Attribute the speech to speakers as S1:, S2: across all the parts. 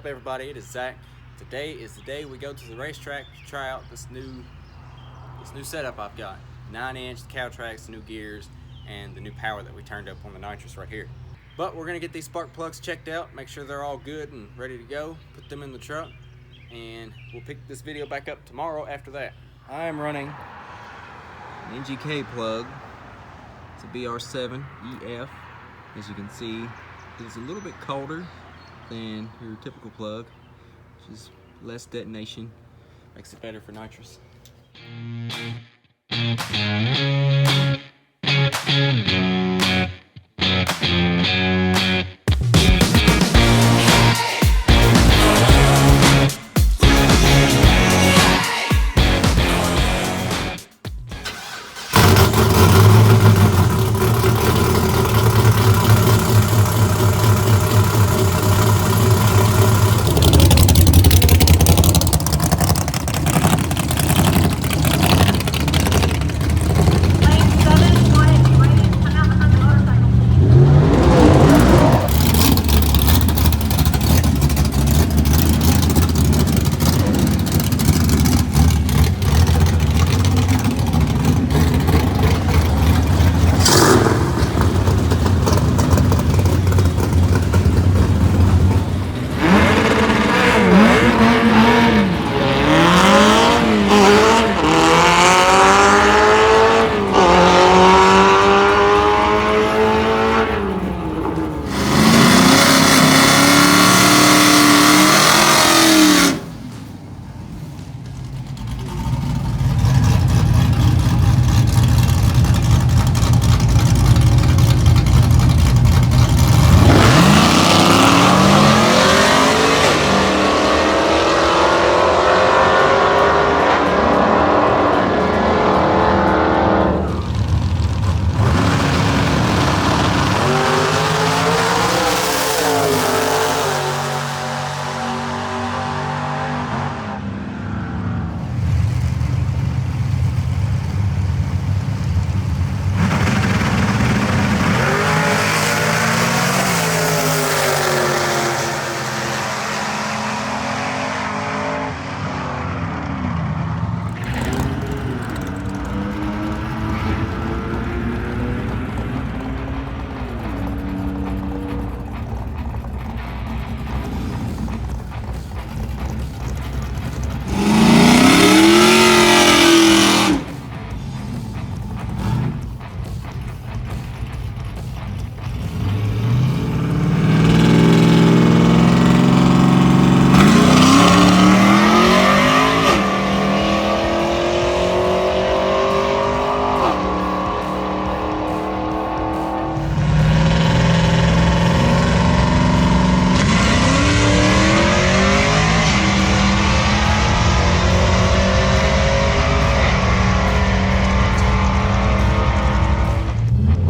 S1: up, everybody? It is Zach. Today is the day we go to the racetrack to try out this new setup I've got. 9-inch Caltracs, new gears, and the new power that we turned up on the nitrous right here. But we're gonna get these spark plugs checked out, make sure they're all good and ready to go, put them in the truck, and we'll pick this video back up tomorrow after that. I am running an NGK plug. It's a BR7 EF. As you can see, it is a little bit colder than your typical plug, which is less detonation, makes it better for nitrous.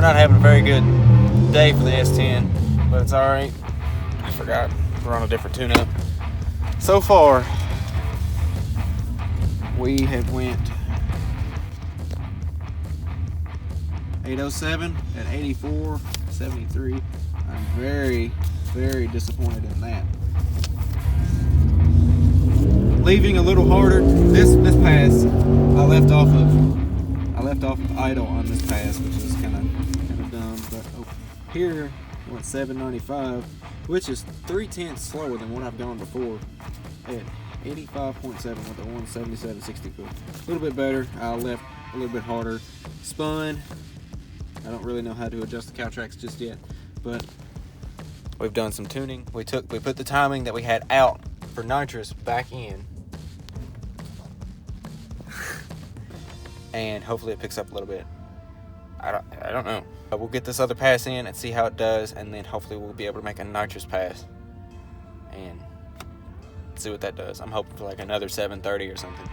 S1: Not having a very good day for the S10, but it's alright. I forgot we're on a different tune-up. So far, we have went 807 at 84, 73. I'm very, very disappointed in that. Leaving a little harder. This pass, I left off of idle on this pass, which is kind of dumb. But here I went 795, which is 3/10 slower than what I've gone before at 85.7 with the 177.60 foot. A little bit better. I left a little bit harder. Spun. I don't really know how to adjust the Caltracs just yet, but we've done some tuning. We put the timing that we had out for nitrous back in, and hopefully it picks up a little bit. I don't know. We'll get this other pass in and see how it does, and then hopefully we'll be able to make a nitrous pass and see what that does. I'm hoping for like another 730 or something.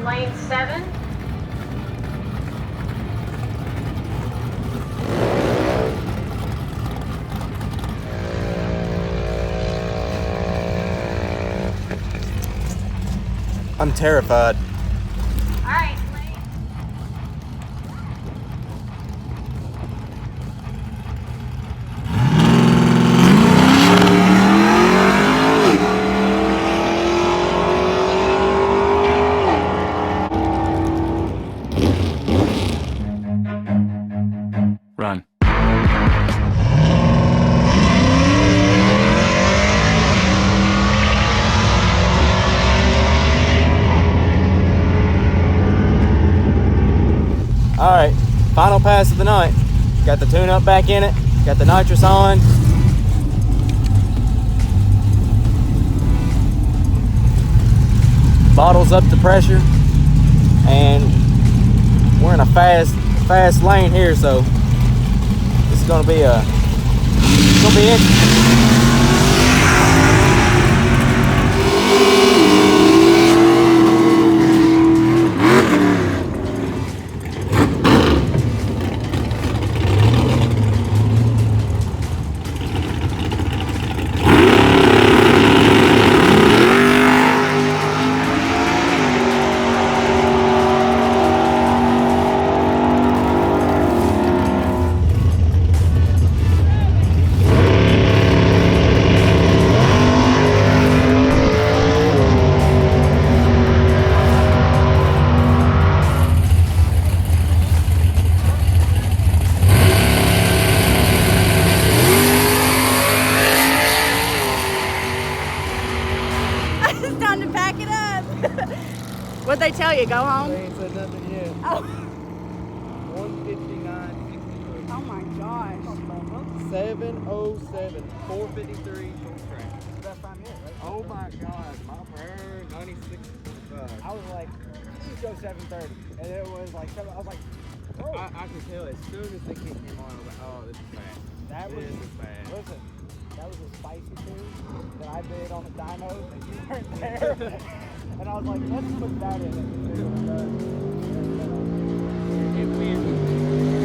S2: Lane 7.
S1: I'm terrified.
S2: All right.
S3: Run.
S1: Alright, final pass of the night. Got the tune-up back in it, got the nitrous on. Bottles up to pressure, and we're in a fast lane here, so this is gonna be interesting.
S2: It's time to pack it up. What'd they tell you? Go home?
S4: They ain't said nothing yet.
S2: Oh.
S4: 159.60.
S2: Oh my gosh.
S4: 707. 453 short track.
S5: Best time yet, right?
S4: Oh my god, my bird, 96.5.
S5: I was like, please go 7:30, and it was like, I was like, whoa.
S4: I could tell as soon as the kick came on, I was like, oh, this is bad. This is bad.
S5: Listen, that was a spicy tune that I did on the dynos, and you weren't there. And I was like, let's put that in it.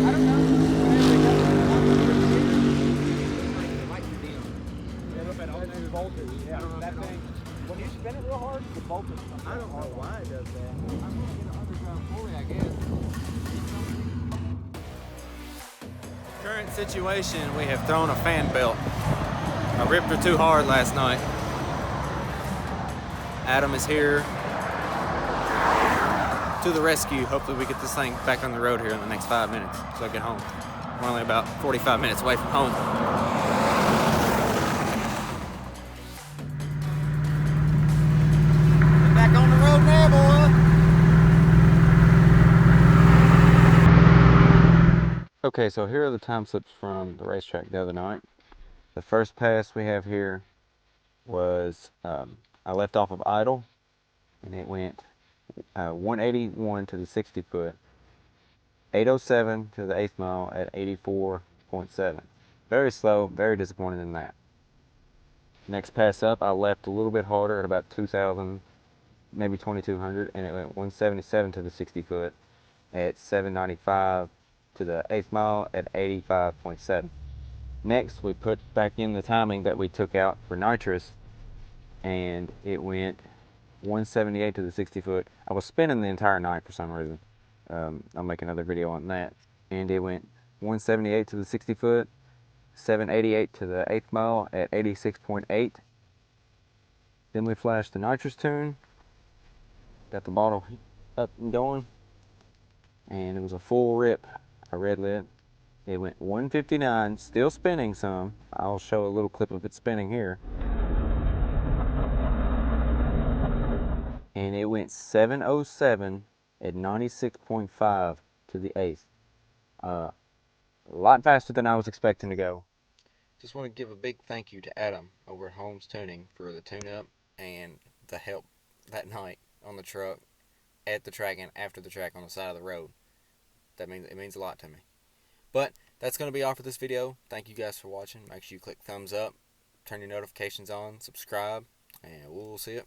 S4: I don't know.
S5: Voltage, yeah, that thing. When you spin it real hard, the voltage comes
S4: I don't know
S5: hard.
S4: why it does that. I'm gonna get an underground pulley, I guess.
S1: Current situation, we have thrown a fan belt. I ripped her too hard last night. Adam is here to the rescue. Hopefully we get this thing back on the road here in the next 5 minutes so I get home. We're only about 45 minutes away from home. Back on the road now, boy. Okay, so here are the time slips from the racetrack the other night. The first pass we have here was I left off of idle, and it went 181 to the 60 foot, 807 to the 8th mile at 84.7. Very slow, very disappointed in that. Next pass up, I left a little bit harder at about 2,000, maybe 2,200, and it went 177 to the 60 foot at 795 to the 8th mile at 85.7. Next, we put back in the timing that we took out for nitrous, and it went 178 to the 60 foot. I was spinning the entire night for some reason. I'll make another video on that. And it went 178 to the 60 foot, 788 to the 8th mile at 86.8. Then we flashed the nitrous tune, got the bottle up and going, and it was a full rip. I red lit. It went 159, still spinning some. I'll show a little clip of it spinning here. And it went 707 at 96.5 to the 8th. A lot faster than I was expecting to go. Just want to give a big thank you to Adam over at Holmes Tuning for the tune-up and the help that night on the truck, at the track, and after the track on the side of the road. It means a lot to me. But that's going to be all for this video. Thank you guys for watching. Make sure you click thumbs up, turn your notifications on, subscribe, and we'll see you.